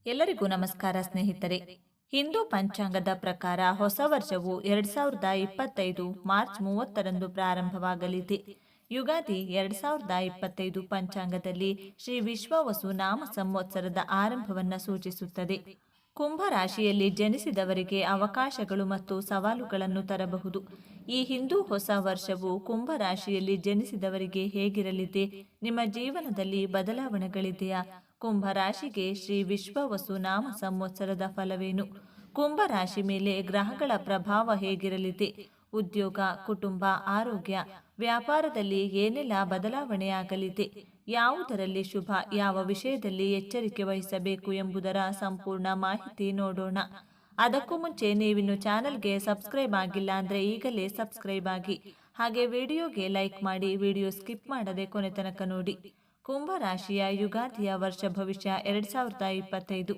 ಎಲ್ಲರಿಗೂ ನಮಸ್ಕಾರ ಸ್ನೇಹಿತರೆ. ಹಿಂದೂ ಪಂಚಾಂಗದ ಪ್ರಕಾರ ಹೊಸ ವರ್ಷವು 2025 ಮಾರ್ಚ್ 30ರಂದು ಪ್ರಾರಂಭವಾಗಲಿದೆ. ಯುಗಾದಿ 2025 ಪಂಚಾಂಗದಲ್ಲಿ ಶ್ರೀ ವಿಶ್ವಾವಸು ನಾಮ ಸಂವತ್ಸರದ ಆರಂಭವನ್ನು ಸೂಚಿಸುತ್ತದೆ. ಕುಂಭ ರಾಶಿಯಲ್ಲಿ ಜನಿಸಿದವರಿಗೆ ಅವಕಾಶಗಳು ಮತ್ತು ಸವಾಲುಗಳನ್ನು ತರಬಹುದು. ಈ ಹಿಂದೂ ಹೊಸ ವರ್ಷವು ಕುಂಭ ರಾಶಿಯಲ್ಲಿ ಜನಿಸಿದವರಿಗೆ ಹೇಗಿರಲಿದೆ? ನಿಮ್ಮ ಜೀವನದಲ್ಲಿ ಬದಲಾವಣೆಗಳಿದೆಯಾ? ಕುಂಭ ರಾಶಿಗೆ ಶ್ರೀ ವಿಶ್ವಾವಸು ನಾಮ ಸಂವತ್ಸರದ ಫಲವೇನು? ಕುಂಭ ರಾಶಿ ಮೇಲೆ ಗ್ರಹಗಳ ಪ್ರಭಾವ ಹೇಗಿರಲಿದೆ? ಉದ್ಯೋಗ, ಕುಟುಂಬ, ಆರೋಗ್ಯ, ವ್ಯಾಪಾರದಲ್ಲಿ ಏನೆಲ್ಲ ಬದಲಾವಣೆಯಾಗಲಿದೆ? ಯಾವುದರಲ್ಲಿ ಶುಭ, ಯಾವ ವಿಷಯದಲ್ಲಿ ಎಚ್ಚರಿಕೆ ವಹಿಸಬೇಕು ಎಂಬುದರ ಸಂಪೂರ್ಣ ಮಾಹಿತಿ ನೋಡೋಣ. ಅದಕ್ಕೂ ಮುಂಚೆ ನೀವಿನ್ನು ಚಾನೆಲ್ಗೆ ಸಬ್ಸ್ಕ್ರೈಬ್ ಆಗಿಲ್ಲ ಅಂದರೆ ಈಗಲೇ ಸಬ್ಸ್ಕ್ರೈಬ್ ಆಗಿ, ಹಾಗೆ ವಿಡಿಯೋಗೆ ಲೈಕ್ ಮಾಡಿ, ವಿಡಿಯೋ ಸ್ಕಿಪ್ ಮಾಡದೆ ಕೊನೆ ತನಕ ನೋಡಿ. ಕುಂಭ ರಾಶಿಯ ಯುಗಾದಿಯ ವರ್ಷ ಭವಿಷ್ಯ 2025.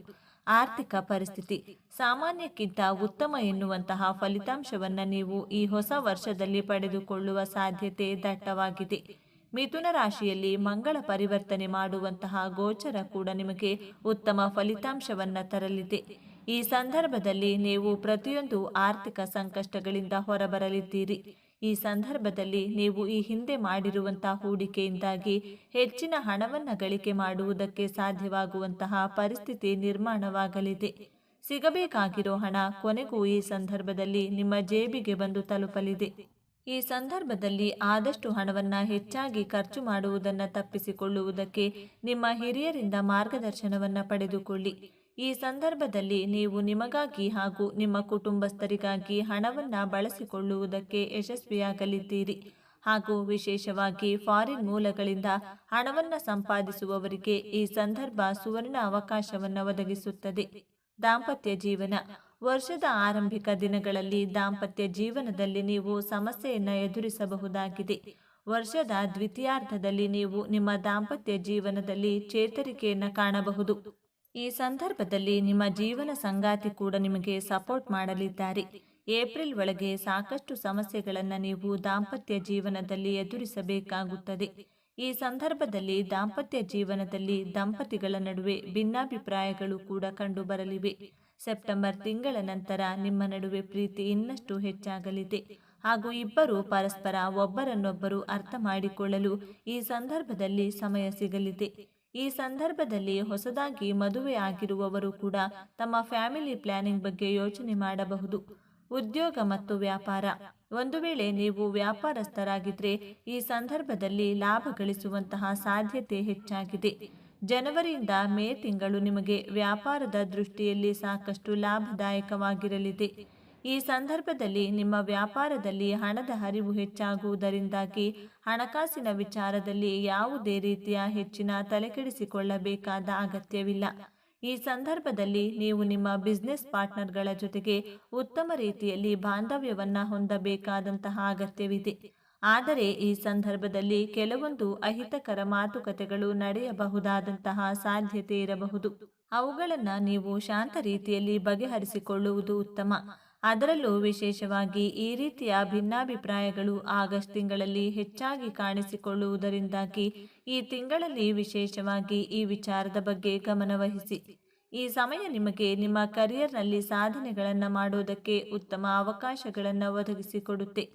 ಆರ್ಥಿಕ ಪರಿಸ್ಥಿತಿ ಸಾಮಾನ್ಯಕ್ಕಿಂತ ಉತ್ತಮ ಎನ್ನುವಂತಹ ಫಲಿತಾಂಶವನ್ನು ನೀವು ಈ ಹೊಸ ವರ್ಷದಲ್ಲಿ ಪಡೆದುಕೊಳ್ಳುವ ಸಾಧ್ಯತೆ ದಟ್ಟವಾಗಿದೆ. ಮಿಥುನ ರಾಶಿಯಲ್ಲಿ ಮಂಗಳ ಪರಿವರ್ತನೆ ಮಾಡುವಂತಹ ಗೋಚರ ಕೂಡ ನಿಮಗೆ ಉತ್ತಮ ಫಲಿತಾಂಶವನ್ನು ತರಲಿದೆ. ಈ ಸಂದರ್ಭದಲ್ಲಿ ನೀವು ಪ್ರತಿಯೊಂದು ಆರ್ಥಿಕ ಸಂಕಷ್ಟಗಳಿಂದ ಹೊರಬರಲಿದ್ದೀರಿ. ಈ ಸಂದರ್ಭದಲ್ಲಿ ನೀವು ಈ ಹಿಂದೆ ಮಾಡಿರುವಂತಹ ಹೂಡಿಕೆಯಿಂದಾಗಿ ಹೆಚ್ಚಿನ ಹಣವನ್ನು ಗಳಿಕೆ ಮಾಡುವುದಕ್ಕೆ ಸಾಧ್ಯವಾಗುವಂತಹ ಪರಿಸ್ಥಿತಿ ನಿರ್ಮಾಣವಾಗಲಿದೆ. ಸಿಗಬೇಕಾಗಿರೋ ಹಣ ಕೊನೆಗೂ ಈ ಸಂದರ್ಭದಲ್ಲಿ ನಿಮ್ಮ ಜೇಬಿಗೆ ಬಂದು ತಲುಪಲಿದೆ. ಈ ಸಂದರ್ಭದಲ್ಲಿ ಆದಷ್ಟು ಹಣವನ್ನು ಹೆಚ್ಚಾಗಿ ಖರ್ಚು ಮಾಡುವುದನ್ನು ತಪ್ಪಿಸಿಕೊಳ್ಳುವುದಕ್ಕೆ ನಿಮ್ಮ ಹಿರಿಯರಿಂದ ಮಾರ್ಗದರ್ಶನವನ್ನು ಪಡೆದುಕೊಳ್ಳಿ. ಈ ಸಂದರ್ಭದಲ್ಲಿ ನೀವು ನಿಮಗಾಗಿ ಹಾಗೂ ನಿಮ್ಮ ಕುಟುಂಬಸ್ಥರಿಗಾಗಿ ಹಣವನ್ನು ಬಳಸಿಕೊಳ್ಳುವುದಕ್ಕೆ ಯಶಸ್ವಿಯಾಗಲಿದ್ದೀರಿ. ಹಾಗೂ ವಿಶೇಷವಾಗಿ ಫಾರಿನ್ ಮೂಲಗಳಿಂದ ಹಣವನ್ನು ಸಂಪಾದಿಸುವವರಿಗೆ ಈ ಸಂದರ್ಭ ಸುವರ್ಣ ಅವಕಾಶವನ್ನು ಒದಗಿಸುತ್ತದೆ. ದಾಂಪತ್ಯ ಜೀವನ ವರ್ಷದ ಆರಂಭಿಕ ದಿನಗಳಲ್ಲಿ ದಾಂಪತ್ಯ ಜೀವನದಲ್ಲಿ ನೀವು ಸಮಸ್ಯೆಯನ್ನು ಎದುರಿಸಬಹುದಾಗಿದೆ. ವರ್ಷದ ದ್ವಿತೀಯಾರ್ಧದಲ್ಲಿ ನೀವು ನಿಮ್ಮ ದಾಂಪತ್ಯ ಜೀವನದಲ್ಲಿ ಚೇತರಿಕೆಯನ್ನು ಕಾಣಬಹುದು. ಈ ಸಂದರ್ಭದಲ್ಲಿ ನಿಮ್ಮ ಜೀವನ ಸಂಗಾತಿ ಕೂಡ ನಿಮಗೆ ಸಪೋರ್ಟ್ ಮಾಡಲಿದ್ದಾರೆ. ಏಪ್ರಿಲ್ ಒಳಗೆ ಸಾಕಷ್ಟು ಸಮಸ್ಯೆಗಳನ್ನು ನೀವು ದಾಂಪತ್ಯ ಜೀವನದಲ್ಲಿ ಎದುರಿಸಬೇಕಾಗುತ್ತದೆ. ಈ ಸಂದರ್ಭದಲ್ಲಿ ದಾಂಪತ್ಯ ಜೀವನದಲ್ಲಿ ದಂಪತಿಗಳ ನಡುವೆ ಭಿನ್ನಾಭಿಪ್ರಾಯಗಳು ಕೂಡ ಕಂಡುಬರಲಿವೆ. ಸೆಪ್ಟೆಂಬರ್ ತಿಂಗಳ ನಂತರ ನಿಮ್ಮ ನಡುವೆ ಪ್ರೀತಿ ಇನ್ನಷ್ಟು ಹೆಚ್ಚಾಗಲಿದೆ ಹಾಗೂ ಇಬ್ಬರು ಪರಸ್ಪರ ಒಬ್ಬರನ್ನೊಬ್ಬರು ಅರ್ಥ ಮಾಡಿಕೊಳ್ಳಲು ಈ ಸಂದರ್ಭದಲ್ಲಿ ಸಮಯ ಸಿಗಲಿದೆ. ಈ ಸಂದರ್ಭದಲ್ಲಿ ಹೊಸದಾಗಿ ಮದುವೆ ಆಗಿರುವವರು ಕೂಡ ತಮ್ಮ ಫ್ಯಾಮಿಲಿ ಪ್ಲಾನಿಂಗ್ ಬಗ್ಗೆ ಯೋಚನೆ ಮಾಡಬಹುದು. ಉದ್ಯೋಗ ಮತ್ತು ವ್ಯಾಪಾರ ಒಂದು ವೇಳೆ ನೀವು ವ್ಯಾಪಾರಸ್ಥರಾಗಿದ್ದರೆ ಈ ಸಂದರ್ಭದಲ್ಲಿ ಲಾಭ ಗಳಿಸುವಂತಹ ಸಾಧ್ಯತೆ ಹೆಚ್ಚಾಗಿದೆ. ಜನವರಿಯಿಂದ ಮೇ ತಿಂಗಳು ನಿಮಗೆ ವ್ಯಾಪಾರದ ದೃಷ್ಟಿಯಲ್ಲಿ ಸಾಕಷ್ಟು ಲಾಭದಾಯಕವಾಗಿರಲಿದೆ. ಈ ಸಂದರ್ಭದಲ್ಲಿ ನಿಮ್ಮ ವ್ಯಾಪಾರದಲ್ಲಿ ಹಣದ ಹರಿವು ಹೆಚ್ಚಾಗುವುದರಿಂದಾಗಿ ಹಣಕಾಸಿನ ವಿಚಾರದಲ್ಲಿ ಯಾವುದೇ ರೀತಿಯ ಹೆಚ್ಚಿನ ತಲೆಕೆಡಿಸಿಕೊಳ್ಳಬೇಕಾದ ಅಗತ್ಯವಿಲ್ಲ. ಈ ಸಂದರ್ಭದಲ್ಲಿ ನೀವು ನಿಮ್ಮ ಬಿಸ್ನೆಸ್ ಪಾರ್ಟ್ನರ್ಗಳ ಜೊತೆಗೆ ಉತ್ತಮ ರೀತಿಯಲ್ಲಿ ಬಾಂಧವ್ಯವನ್ನು ಹೊಂದಬೇಕಾದಂತಹ ಅಗತ್ಯವಿದೆ. ಆದರೆ ಈ ಸಂದರ್ಭದಲ್ಲಿ ಕೆಲವೊಂದು ಅಹಿತಕರ ಮಾತುಕತೆಗಳು ನಡೆಯಬಹುದಾದಂತಹ ಸಾಧ್ಯತೆ ಇರಬಹುದು. ಅವುಗಳನ್ನು ನೀವು ಶಾಂತ ರೀತಿಯಲ್ಲಿ ಬಗೆಹರಿಸಿಕೊಳ್ಳುವುದು ಉತ್ತಮ. ಅದರಲ್ಲೂ ವಿಶೇಷವಾಗಿ ಈ ರೀತಿಯ ಭಿನ್ನಾಭಿಪ್ರಾಯಗಳು ಆಗಸ್ಟ್ ತಿಂಗಳಲ್ಲಿ ಹೆಚ್ಚಾಗಿ ಕಾಣಿಸಿಕೊಳ್ಳುವುದರಿಂದಾಗಿ ಈ ತಿಂಗಳಲ್ಲಿ ವಿಶೇಷವಾಗಿ ಈ ವಿಚಾರದ ಬಗ್ಗೆ ಗಮನವಹಿಸಿ. ಈ ಸಮಯ ನಿಮಗೆ ನಿಮ್ಮ ಕರಿಯರ್ನಲ್ಲಿ ಸಾಧನೆಗಳನ್ನು ಮಾಡೋದಕ್ಕೆ ಉತ್ತಮ ಅವಕಾಶಗಳನ್ನು ಒದಗಿಸಿಕೊಡುತ್ತೆ.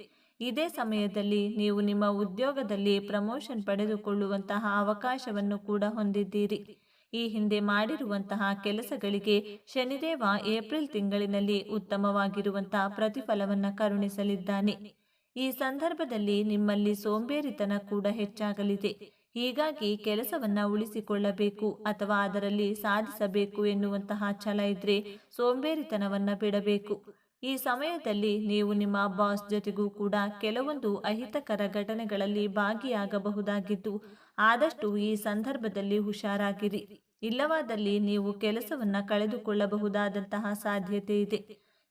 ಇದೇ ಸಮಯದಲ್ಲಿ ನೀವು ನಿಮ್ಮ ಉದ್ಯೋಗದಲ್ಲಿ ಪ್ರಮೋಷನ್ ಪಡೆದುಕೊಳ್ಳುವಂತಹ ಅವಕಾಶವನ್ನು ಕೂಡ ಹೊಂದಿದ್ದೀರಿ. ಈ ಹಿಂದೆ ಮಾಡಿರುವಂತಹ ಕೆಲಸಗಳಿಗೆ ಶನಿದೇವ ಏಪ್ರಿಲ್ ತಿಂಗಳಿನಲ್ಲಿ ಉತ್ತಮವಾಗಿರುವಂತಹ ಪ್ರತಿಫಲವನ್ನು ಕರುಣಿಸಲಿದ್ದಾನೆ. ಈ ಸಂದರ್ಭದಲ್ಲಿ ನಿಮ್ಮಲ್ಲಿ ಸೋಂಬೇರಿತನ ಕೂಡ ಹೆಚ್ಚಾಗಲಿದೆ. ಹೀಗಾಗಿ ಕೆಲಸವನ್ನು ಉಳಿಸಿಕೊಳ್ಳಬೇಕು ಅಥವಾ ಅದರಲ್ಲಿ ಸಾಧಿಸಬೇಕು ಎನ್ನುವಂತಹ ಛಲ ಇದ್ರೆ ಸೋಂಬೇರಿತನವನ್ನು ಬಿಡಬೇಕು. ಈ ಸಮಯದಲ್ಲಿ ನೀವು ನಿಮ್ಮ ಬಾಸ್ ಜೊತೆಗೂ ಕೂಡ ಕೆಲವೊಂದು ಅಹಿತಕರ ಘಟನೆಗಳಲ್ಲಿ ಭಾಗಿಯಾಗಬಹುದಾಗಿದ್ದು ಆದಷ್ಟು ಈ ಸಂದರ್ಭದಲ್ಲಿ ಹುಷಾರಾಗಿರಿ. ಇಲ್ಲವಾದಲ್ಲಿ ನೀವು ಕೆಲಸವನ್ನು ಕಳೆದುಕೊಳ್ಳಬಹುದಾದಂತಹ ಸಾಧ್ಯತೆ ಇದೆ.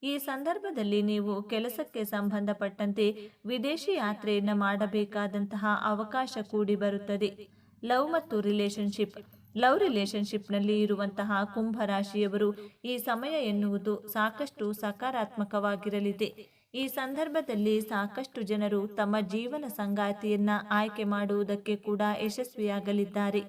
ಈ ಸಂದರ್ಭದಲ್ಲಿ ನೀವು ಕೆಲಸಕ್ಕೆ ಸಂಬಂಧಪಟ್ಟಂತೆ ವಿದೇಶಿ ಯಾತ್ರೆಯನ್ನು ಮಾಡಬೇಕಾದಂತಹ ಅವಕಾಶ ಕೂಡಿ ಬರುತ್ತದೆ. ಲವ್ ಮತ್ತು ಲವ್ ರಿಲೇಶನ್ಶಿಪ್ನಲ್ಲಿ ಇರುವಂತಹ ಕುಂಭ ರಾಶಿಯವರು ಈ ಸಮಯ ಎನ್ನುವುದು ಸಾಕಷ್ಟು ಸಕಾರಾತ್ಮಕವಾಗಿರಲಿದೆ. ಈ ಸಂದರ್ಭದಲ್ಲಿ ಸಾಕಷ್ಟು ಜನರು ತಮ್ಮ ಜೀವನ ಸಂಗಾತಿಯನ್ನ ಆಯ್ಕೆ ಮಾಡುವುದಕ್ಕೆ ಕೂಡ ಯಶಸ್ವಿಯಾಗಲಿದ್ದಾರೆ.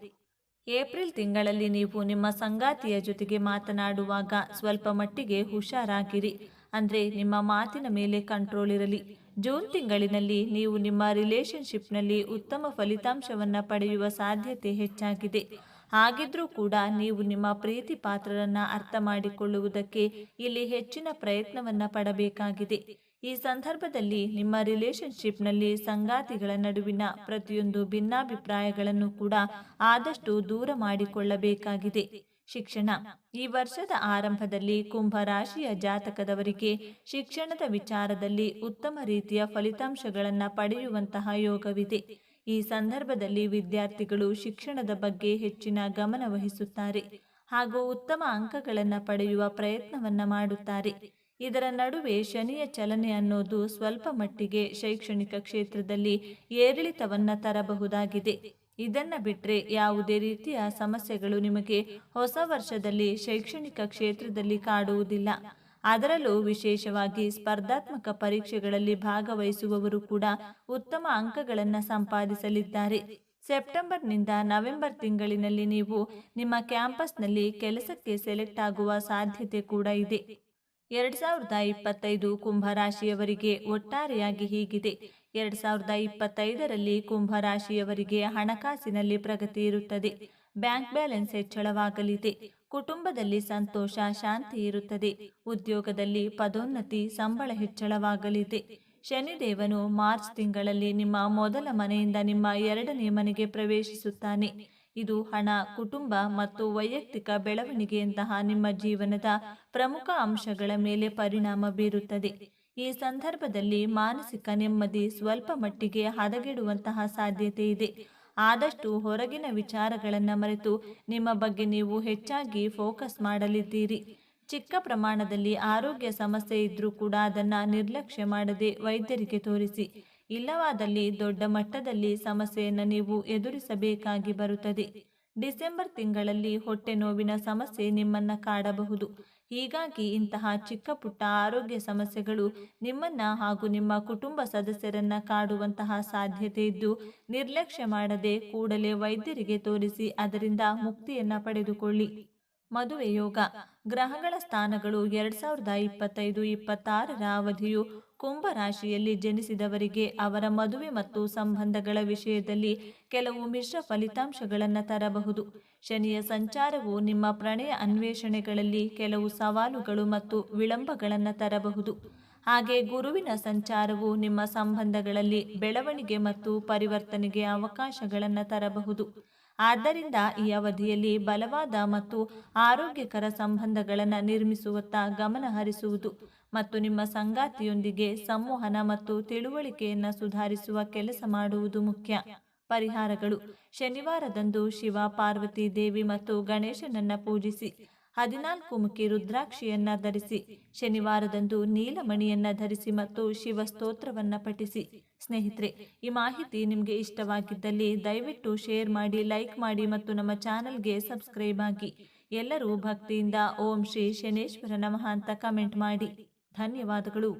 ಏಪ್ರಿಲ್ ತಿಂಗಳಲ್ಲಿ ನೀವು ನಿಮ್ಮ ಸಂಗಾತಿಯ ಜೊತೆಗೆ ಮಾತನಾಡುವಾಗ ಸ್ವಲ್ಪ ಮಟ್ಟಿಗೆ ಹುಷಾರಾಗಿರಿ, ಅಂದರೆ ನಿಮ್ಮ ಮಾತಿನ ಮೇಲೆ ಕಂಟ್ರೋಲ್ ಇರಲಿ. ಜೂನ್ ತಿಂಗಳಿನಲ್ಲಿ ನೀವು ನಿಮ್ಮ ರಿಲೇಶನ್ಶಿಪ್ನಲ್ಲಿ ಉತ್ತಮ ಫಲಿತಾಂಶವನ್ನು ಪಡೆಯುವ ಸಾಧ್ಯತೆ ಹೆಚ್ಚಾಗಿದೆ. ಹಾಗಿದ್ರೂ ಕೂಡ ನೀವು ನಿಮ್ಮ ಪ್ರೀತಿ ಪಾತ್ರರನ್ನ ಅರ್ಥ ಮಾಡಿಕೊಳ್ಳುವುದಕ್ಕೆ ಇಲ್ಲಿ ಹೆಚ್ಚಿನ ಪ್ರಯತ್ನವನ್ನ ಪಡಬೇಕಾಗಿದೆ. ಈ ಸಂದರ್ಭದಲ್ಲಿ ನಿಮ್ಮ ರಿಲೇಶನ್ಶಿಪ್ನಲ್ಲಿ ಸಂಗಾತಿಗಳ ನಡುವಿನ ಪ್ರತಿಯೊಂದು ಭಿನ್ನಾಭಿಪ್ರಾಯಗಳನ್ನು ಕೂಡ ಆದಷ್ಟು ದೂರ ಮಾಡಿಕೊಳ್ಳಬೇಕಾಗಿದೆ. ಶಿಕ್ಷಣ. ಈ ವರ್ಷದ ಆರಂಭದಲ್ಲಿ ಕುಂಭ ರಾಶಿಯ ಜಾತಕದವರಿಗೆ ಶಿಕ್ಷಣದ ವಿಚಾರದಲ್ಲಿ ಉತ್ತಮ ರೀತಿಯ ಫಲಿತಾಂಶಗಳನ್ನು ಪಡೆಯುವಂತಹ ಯೋಗವಿದೆ. ಈ ಸಂದರ್ಭದಲ್ಲಿ ವಿದ್ಯಾರ್ಥಿಗಳು ಶಿಕ್ಷಣದ ಬಗ್ಗೆ ಹೆಚ್ಚಿನ ಗಮನ ವಹಿಸುತ್ತಾರೆ ಹಾಗೂ ಉತ್ತಮ ಅಂಕಗಳನ್ನು ಪಡೆಯುವ ಪ್ರಯತ್ನವನ್ನ ಮಾಡುತ್ತಾರೆ. ಇದರ ನಡುವೆ ಶನಿಯ ಚಲನೆ ಅನ್ನೋದು ಸ್ವಲ್ಪ ಮಟ್ಟಿಗೆ ಶೈಕ್ಷಣಿಕ ಕ್ಷೇತ್ರದಲ್ಲಿ ಏರಿಳಿತವನ್ನ ತರಬಹುದಾಗಿದೆ. ಇದನ್ನ ಬಿಟ್ರೆ ಯಾವುದೇ ರೀತಿಯ ಸಮಸ್ಯೆಗಳು ನಿಮಗೆ ಹೊಸ ವರ್ಷದಲ್ಲಿ ಶೈಕ್ಷಣಿಕ ಕ್ಷೇತ್ರದಲ್ಲಿ ಕಾಡುವುದಿಲ್ಲ. ಅದರಲ್ಲೂ ವಿಶೇಷವಾಗಿ ಸ್ಪರ್ಧಾತ್ಮಕ ಪರೀಕ್ಷೆಗಳಲ್ಲಿ ಭಾಗವಹಿಸುವವರು ಕೂಡ ಉತ್ತಮ ಅಂಕಗಳನ್ನು ಸಂಪಾದಿಸಲಿದ್ದಾರೆ. ಸೆಪ್ಟೆಂಬರ್ನಿಂದ ನವೆಂಬರ್ ತಿಂಗಳಿನಲ್ಲಿ ನೀವು ನಿಮ್ಮ ಕ್ಯಾಂಪಸ್ನಲ್ಲಿ ಕೆಲಸಕ್ಕೆ ಸೆಲೆಕ್ಟ್ ಆಗುವ ಸಾಧ್ಯತೆ ಕೂಡ ಇದೆ. 2025 ಕುಂಭರಾಶಿಯವರಿಗೆ ಒಟ್ಟಾರೆಯಾಗಿ ಹೀಗಿದೆ. 2025ರಲ್ಲಿ ಕುಂಭರಾಶಿಯವರಿಗೆ ಹಣಕಾಸಿನಲ್ಲಿ ಪ್ರಗತಿ ಇರುತ್ತದೆ. ಬ್ಯಾಂಕ್ ಬ್ಯಾಲೆನ್ಸ್ ಹೆಚ್ಚಳವಾಗಲಿದೆ. ಕುಟುಂಬದಲ್ಲಿ ಸಂತೋಷ, ಶಾಂತಿ ಇರುತ್ತದೆ. ಉದ್ಯೋಗದಲ್ಲಿ ಪದೋನ್ನತಿ, ಸಂಬಳ ಹೆಚ್ಚಳವಾಗಲಿದೆ. ಶನಿದೇವನು ಮಾರ್ಚ್ ತಿಂಗಳಲ್ಲಿ ನಿಮ್ಮ ಮೊದಲ ಮನೆಯಿಂದ ನಿಮ್ಮ 2ನೇ ಮನೆಗೆ ಪ್ರವೇಶಿಸುತ್ತಾನೆ. ಇದು ಹಣ, ಕುಟುಂಬ ಮತ್ತು ವೈಯಕ್ತಿಕ ಬೆಳವಣಿಗೆಯಂತಹ ನಿಮ್ಮ ಜೀವನದ ಪ್ರಮುಖ ಅಂಶಗಳ ಮೇಲೆ ಪರಿಣಾಮ ಬೀರುತ್ತದೆ. ಈ ಸಂದರ್ಭದಲ್ಲಿ ಮಾನಸಿಕ ನೆಮ್ಮದಿ ಸ್ವಲ್ಪ ಮಟ್ಟಿಗೆ ಹದಗೆಡುವಂತಹ ಸಾಧ್ಯತೆ ಇದೆ. ಆದಷ್ಟು ಹೊರಗಿನ ವಿಚಾರಗಳನ್ನು ಮರೆತು ನಿಮ್ಮ ಬಗ್ಗೆ ನೀವು ಹೆಚ್ಚಾಗಿ ಫೋಕಸ್ ಮಾಡಲಿದ್ದೀರಿ. ಚಿಕ್ಕ ಪ್ರಮಾಣದಲ್ಲಿ ಆರೋಗ್ಯ ಸಮಸ್ಯೆ ಇದ್ರೂ ಕೂಡ ಅದನ್ನು ನಿರ್ಲಕ್ಷ್ಯ ಮಾಡದೆ ವೈದ್ಯರಿಗೆ ತೋರಿಸಿ. ಇಲ್ಲವಾದಲ್ಲಿ ದೊಡ್ಡ ಮಟ್ಟದಲ್ಲಿ ಸಮಸ್ಯೆಯನ್ನು ನೀವು ಎದುರಿಸಬೇಕಾಗಿ ಬರುತ್ತದೆ. ಡಿಸೆಂಬರ್ ತಿಂಗಳಲ್ಲಿ ಹೊಟ್ಟೆ ನೋವಿನ ಸಮಸ್ಯೆ ನಿಮ್ಮನ್ನ ಕಾಡಬಹುದು. ಹೀಗಾಗಿ ಇಂತಹ ಚಿಕ್ಕ ಪುಟ್ಟ ಆರೋಗ್ಯ ಸಮಸ್ಯೆಗಳು ನಿಮ್ಮನ್ನ ಹಾಗೂ ನಿಮ್ಮ ಕುಟುಂಬ ಸದಸ್ಯರನ್ನ ಕಾಡುವಂತಹ ಸಾಧ್ಯತೆ ಇದ್ದು, ನಿರ್ಲಕ್ಷ್ಯ ಮಾಡದೆ ಕೂಡಲೇ ವೈದ್ಯರಿಗೆ ತೋರಿಸಿ ಅದರಿಂದ ಮುಕ್ತಿಯನ್ನ ಪಡೆದುಕೊಳ್ಳಿ. ಮದುವೆ ಯೋಗ. ಗ್ರಹಗಳ ಸ್ಥಾನಗಳು 2025-26ರ ಅವಧಿಯು ಕುಂಭ ರಾಶಿಯಲ್ಲಿ ಜನಿಸಿದವರಿಗೆ ಅವರ ಮದುವೆ ಮತ್ತು ಸಂಬಂಧಗಳ ವಿಷಯದಲ್ಲಿ ಕೆಲವು ಮಿಶ್ರ ಫಲಿತಾಂಶಗಳನ್ನು ತರಬಹುದು. ಶನಿಯ ಸಂಚಾರವು ನಿಮ್ಮ ಪ್ರಣಯ ಅನ್ವೇಷಣೆಗಳಲ್ಲಿ ಕೆಲವು ಸವಾಲುಗಳು ಮತ್ತು ವಿಳಂಬಗಳನ್ನು ತರಬಹುದು. ಹಾಗೆ ಗುರುವಿನ ಸಂಚಾರವು ನಿಮ್ಮ ಸಂಬಂಧಗಳಲ್ಲಿ ಬೆಳವಣಿಗೆ ಮತ್ತು ಪರಿವರ್ತನೆಗೆ ಅವಕಾಶಗಳನ್ನು ತರಬಹುದು. ಆದ್ದರಿಂದ ಈ ಅವಧಿಯಲ್ಲಿ ಬಲವಾದ ಮತ್ತು ಆರೋಗ್ಯಕರ ಸಂಬಂಧಗಳನ್ನು ನಿರ್ಮಿಸುವತ್ತ ಗಮನ ಹರಿಸುವುದು ಮತ್ತು ನಿಮ್ಮ ಸಂಗಾತಿಯೊಂದಿಗೆ ಸಂವಹನ ಮತ್ತು ತಿಳುವಳಿಕೆಯನ್ನು ಸುಧಾರಿಸುವ ಕೆಲಸ ಮಾಡುವುದು ಮುಖ್ಯ. ಪರಿಹಾರಗಳು. ಶನಿವಾರದಂದು ಶಿವ, ಪಾರ್ವತಿ ದೇವಿ ಮತ್ತು ಗಣೇಶನನ್ನ ಪೂಜಿಸಿ. 14 ಮುಖಿ ರುದ್ರಾಕ್ಷಿಯನ್ನ ಧರಿಸಿ. ಶನಿವಾರದಂದು ನೀಲಮಣಿಯನ್ನ ಧರಿಸಿ ಮತ್ತು ಶಿವ ಸ್ತೋತ್ರವನ್ನ ಪಠಿಸಿ. ಸ್ನೇಹಿತರೆ, ಈ ಮಾಹಿತಿ ನಿಮಗೆ ಇಷ್ಟವಾಗಿದ್ದಲ್ಲಿ ದಯವಿಟ್ಟು ಶೇರ್ ಮಾಡಿ, ಲೈಕ್ ಮಾಡಿ ಮತ್ತು ನಮ್ಮ ಚಾನಲ್ಗೆ ಸಬ್ಸ್ಕ್ರೈಬ್ ಆಗಿ. ಎಲ್ಲರೂ ಭಕ್ತಿಯಿಂದ ಓಂ ಶ್ರೀ ಶನೇಶ್ವರ ನಮಃ ಅಂತ ಕಮೆಂಟ್ ಮಾಡಿ. ಧನ್ಯವಾದಗಳು.